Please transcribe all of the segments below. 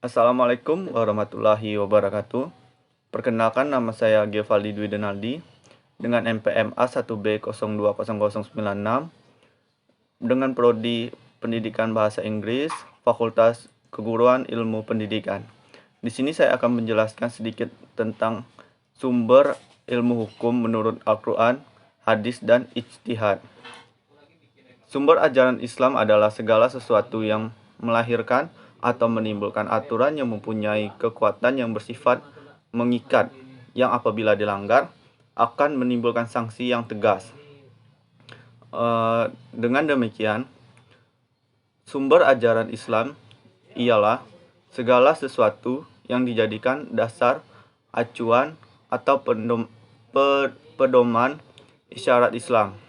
Assalamualaikum warahmatullahi wabarakatuh. Perkenalkan, nama saya Gevaldi Dwi Denaldi dengan NPM A1B020096 dengan prodi Pendidikan Bahasa Inggris, Fakultas Keguruan Ilmu Pendidikan. Di sini saya akan menjelaskan sedikit tentang sumber ilmu hukum menurut Al-Quran, hadis, dan ijtihad. Sumber ajaran Islam adalah segala sesuatu yang melahirkan atau menimbulkan aturan yang mempunyai kekuatan yang bersifat mengikat, yang apabila dilanggar akan menimbulkan sanksi yang tegas. Dengan demikian, sumber ajaran Islam ialah segala sesuatu yang dijadikan dasar, acuan, atau pedoman isyarat Islam.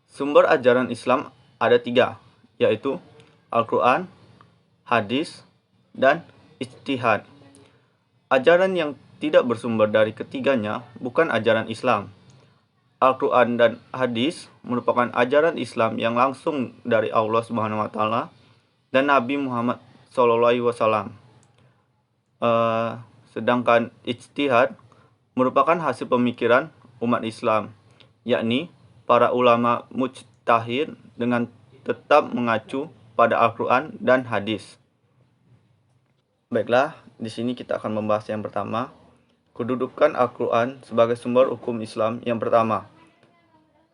Sumber ajaran Islam ada 3, yaitu Al-Quran, hadis, dan ijtihad. Ajaran yang tidak bersumber dari ketiganya bukan ajaran Islam. Al-Quran dan hadis merupakan ajaran Islam yang langsung dari Allah SWT dan Nabi Muhammad SAW. Sedangkan ijtihad merupakan hasil pemikiran umat Islam, yakni para ulama mujtahid dengan tetap mengacu pada Al-Quran dan hadis. Baiklah, di sini kita akan membahas yang pertama, kedudukan Al-Quran sebagai sumber hukum Islam. Yang pertama,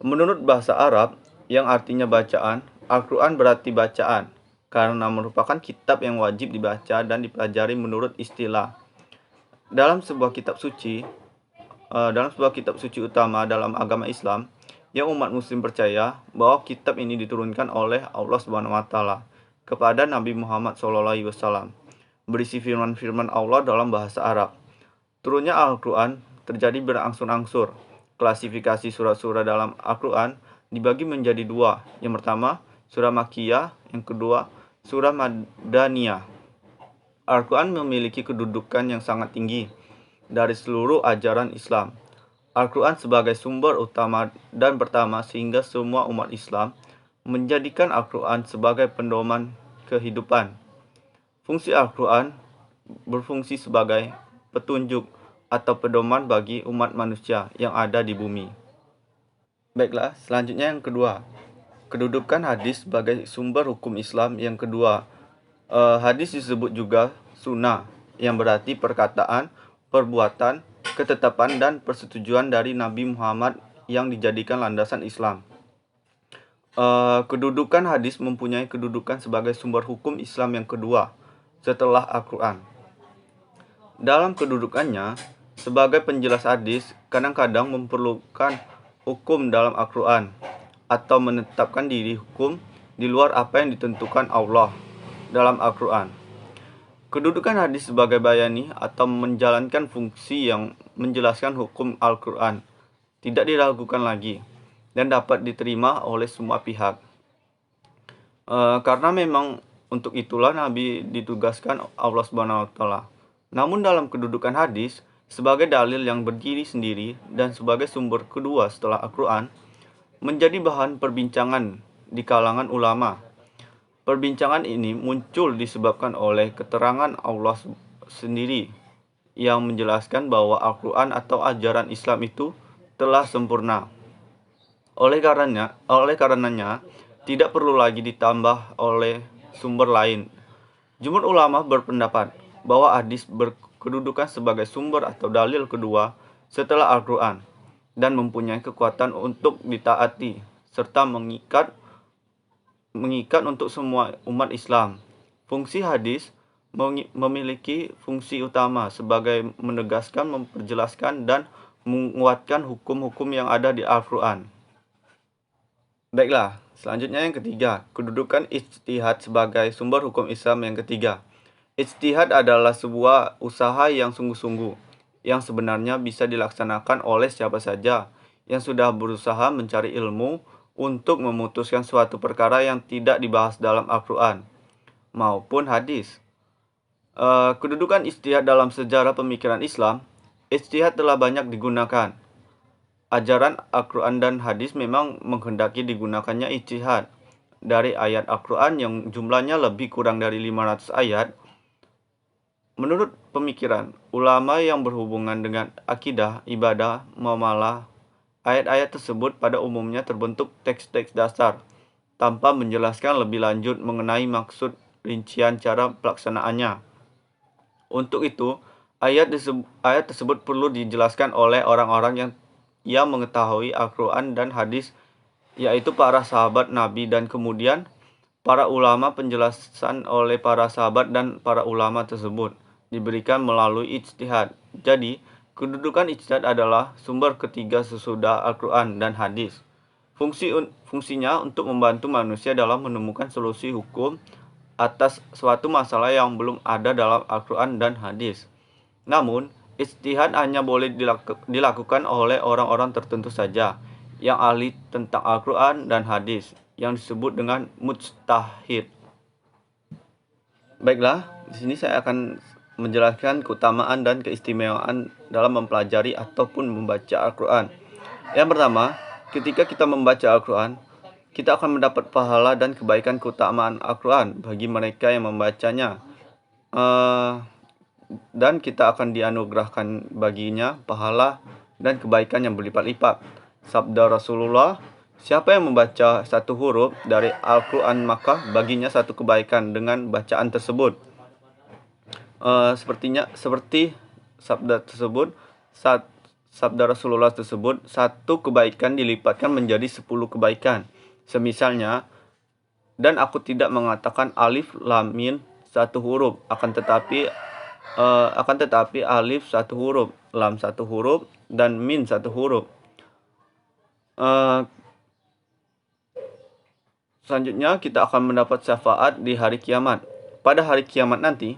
menurut bahasa Arab yang artinya bacaan, Al-Quran berarti bacaan karena merupakan kitab yang wajib dibaca dan dipelajari menurut istilah. Dalam sebuah kitab suci utama dalam agama Islam, yang umat muslim percaya bahwa kitab ini diturunkan oleh Allah SWT kepada Nabi Muhammad SAW, berisi firman-firman Allah dalam bahasa Arab. Turunnya Al-Quran terjadi berangsur-angsur. Klasifikasi surah-surah dalam Al-Quran dibagi menjadi 2. Yang pertama, surah Makkiyah, yang kedua, surah Madaniyah. Al-Quran memiliki kedudukan yang sangat tinggi dari seluruh ajaran Islam. Al-Quran sebagai sumber utama dan pertama sehingga semua umat Islam menjadikan Al-Quran sebagai pedoman kehidupan. Fungsi Al-Quran berfungsi sebagai petunjuk atau pedoman bagi umat manusia yang ada di bumi. Baiklah, selanjutnya yang kedua, kedudukan hadis sebagai sumber hukum Islam. Yang kedua, hadis disebut juga sunnah, yang berarti perkataan, perbuatan, ketetapan, dan persetujuan dari Nabi Muhammad yang dijadikan landasan Islam. Kedudukan hadis mempunyai kedudukan sebagai sumber hukum Islam yang kedua setelah Al-Quran. Dalam kedudukannya sebagai penjelas hadis, kadang-kadang memerlukan hukum dalam Al-Quran atau menetapkan diri hukum di luar apa yang ditentukan Allah dalam Al-Quran. Kedudukan hadis sebagai bayani atau menjalankan fungsi yang menjelaskan hukum Al-Quran tidak diragukan lagi dan dapat diterima oleh semua pihak. Karena memang untuk itulah Nabi ditugaskan Allah SWT. Namun dalam kedudukan hadis sebagai dalil yang berdiri sendiri dan sebagai sumber kedua setelah Al-Quran menjadi bahan perbincangan di kalangan ulama. Perbincangan ini muncul disebabkan oleh keterangan Allah sendiri yang menjelaskan bahwa Al-Quran atau ajaran Islam itu telah sempurna. Oleh karenanya tidak perlu lagi ditambah oleh sumber lain. Jumhur ulama berpendapat bahwa hadis berkedudukan sebagai sumber atau dalil kedua setelah Al-Quran dan mempunyai kekuatan untuk ditaati serta mengikat untuk semua umat Islam. Fungsi hadis memiliki fungsi utama sebagai menegaskan, memperjelaskan, dan menguatkan hukum-hukum yang ada di Al-Quran. Baiklah, selanjutnya yang ketiga, kedudukan ijtihad sebagai sumber hukum Islam yang ketiga. Ijtihad adalah sebuah usaha yang sungguh-sungguh, yang sebenarnya bisa dilaksanakan oleh siapa saja yang sudah berusaha mencari ilmu untuk memutuskan suatu perkara yang tidak dibahas dalam Al-Quran maupun hadis. Kedudukan ijtihad dalam sejarah pemikiran Islam, ijtihad telah banyak digunakan. Ajaran Al-Quran dan hadis memang menghendaki digunakannya ijtihad. Dari ayat Al-Quran yang jumlahnya lebih kurang dari 500 ayat, Menurut pemikiran ulama yang berhubungan dengan akidah, ibadah, muamalah, ayat-ayat tersebut pada umumnya terbentuk teks-teks dasar tanpa menjelaskan lebih lanjut mengenai maksud rincian cara pelaksanaannya. Untuk itu, ayat tersebut perlu dijelaskan oleh orang-orang yang mengetahui Al-Quran dan hadis, yaitu para sahabat Nabi, dan kemudian para ulama. Penjelasan oleh para sahabat dan para ulama tersebut diberikan melalui ijtihad. Jadi, kedudukan ijtihad adalah sumber ketiga sesudah Al-Quran dan hadis. Fungsinya untuk membantu manusia dalam menemukan solusi hukum atas suatu masalah yang belum ada dalam Al-Quran dan hadis. Namun, ijtihad hanya boleh dilakukan oleh orang-orang tertentu saja yang ahli tentang Al-Quran dan hadis, yang disebut dengan mujtahid. Baiklah, di sini saya akan menjelaskan keutamaan dan keistimewaan dalam mempelajari ataupun membaca Al-Quran. Yang pertama, ketika kita membaca Al-Quran, kita akan mendapat pahala dan kebaikan keutamaan Al-Quran bagi mereka yang membacanya. Dan kita akan dianugerahkan baginya pahala dan kebaikan yang berlipat-lipat. Sabda Rasulullah, siapa yang membaca satu huruf dari Al-Quran maka baginya satu kebaikan dengan bacaan tersebut. Seperti sabda tersebut, sabda Rasulullah tersebut, satu kebaikan dilipatkan menjadi 10 kebaikan. Semisalnya, dan aku tidak mengatakan alif lam mim satu huruf, akan tetapi alif satu huruf, lam satu huruf, dan min satu huruf. Selanjutnya kita akan mendapat syafaat di hari kiamat. Pada hari kiamat nanti,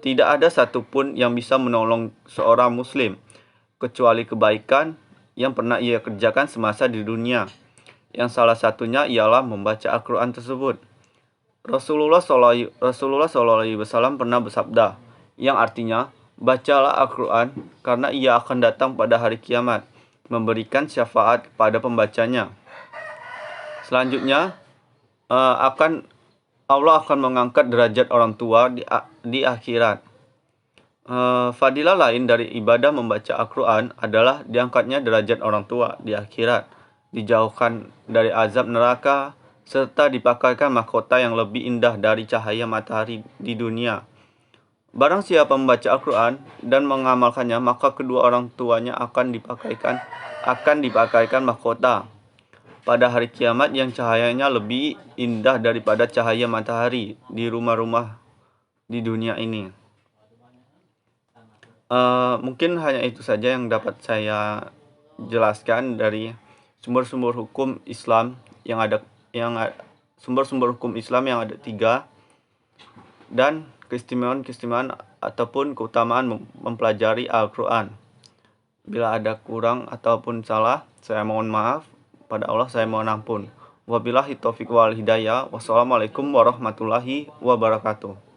tidak ada satupun yang bisa menolong seorang muslim kecuali kebaikan yang pernah ia kerjakan semasa di dunia, yang salah satunya ialah membaca Al-Quran tersebut. Rasulullah SAW pernah bersabda, yang artinya, bacalah Al-Quran karena ia akan datang pada hari kiamat, memberikan syafaat kepada pembacanya. Selanjutnya, Allah akan mengangkat derajat orang tua di akhirat. Fadilah lain dari ibadah membaca Al-Quran adalah diangkatnya derajat orang tua di akhirat, dijauhkan dari azab neraka, serta dipakaikan mahkota yang lebih indah dari cahaya matahari di dunia. Barang siapa membaca Al-Quran dan mengamalkannya, maka kedua orang tuanya akan dipakaikan mahkota pada hari kiamat yang cahayanya lebih indah daripada cahaya matahari di rumah-rumah di dunia ini. Mungkin hanya itu saja yang dapat saya jelaskan dari sumber-sumber hukum Islam sumber-sumber hukum Islam yang ada 3, dan keistimewaan ataupun keutamaan mempelajari Al-Quran. Bila ada kurang ataupun salah, saya mohon maaf. Pada Allah saya mohon ampun. Wabillahi taufiq wal hidayah. Wassalamualaikum warahmatullahi wabarakatuh.